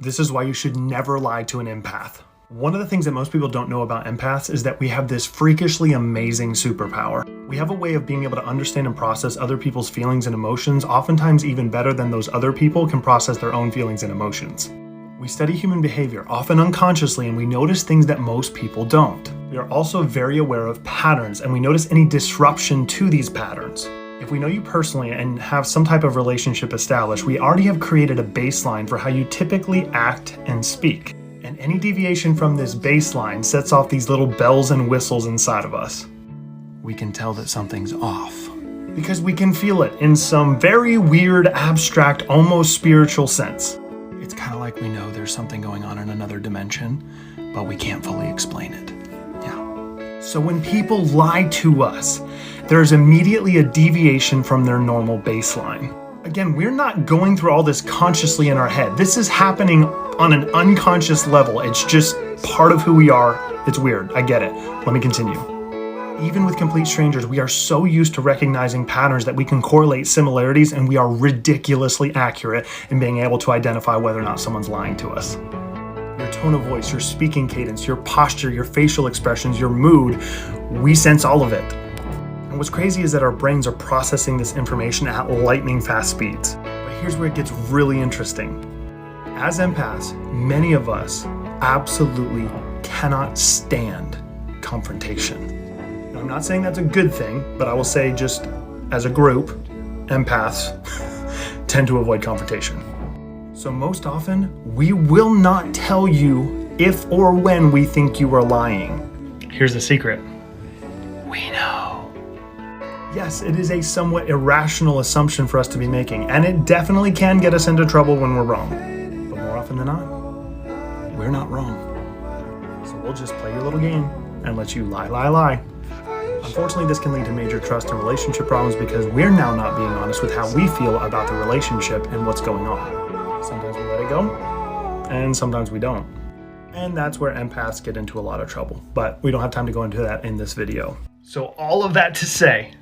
This is why you should never lie to an empath. One of the things that most people don't know about empaths is that we have this freakishly amazing superpower. We have a way of being able to understand and process other people's feelings and emotions, oftentimes even better than those other people can process their own feelings and emotions. We study human behavior, often unconsciously, and we notice things that most people don't. We are also very aware of patterns, and we notice any disruption to these patterns. If we know you personally and have some type of relationship established, we already have created a baseline for how you typically act and speak. And any deviation from this baseline sets off these little bells and whistles inside of us. We can tell that something's off because we can feel it in some very weird, abstract, almost spiritual sense. It's kind of like we know there's something going on in another dimension, but we can't fully explain it. Yeah. So when people lie to us, there's immediately a deviation from their normal baseline. Again, we're not going through all this consciously in our head. This is happening on an unconscious level. It's just part of who we are. It's weird. I get it. Let me continue. Even with complete strangers, we are so used to recognizing patterns that we can correlate similarities, and we are ridiculously accurate in being able to identify whether or not someone's lying to us. Your tone of voice, your speaking cadence, your posture, your facial expressions, your mood, we sense all of it. And what's crazy is that our brains are processing this information at lightning fast speeds. But here's where it gets really interesting. As empaths, many of us absolutely cannot stand confrontation. Now, I'm not saying that's a good thing, but I will say just as a group, empaths tend to avoid confrontation. So most often, we will not tell you if or when we think you are lying. Here's the secret. We know. Yes, it is a somewhat irrational assumption for us to be making, and it definitely can get us into trouble when we're wrong. But more often than not, we're not wrong. So we'll just play your little game and let you lie. Unfortunately, this can lead to major trust and relationship problems because we're now not being honest with how we feel about the relationship and what's going on. Sometimes we let it go, and sometimes we don't. And that's where empaths get into a lot of trouble, but we don't have time to go into that in this video. So all of that to say,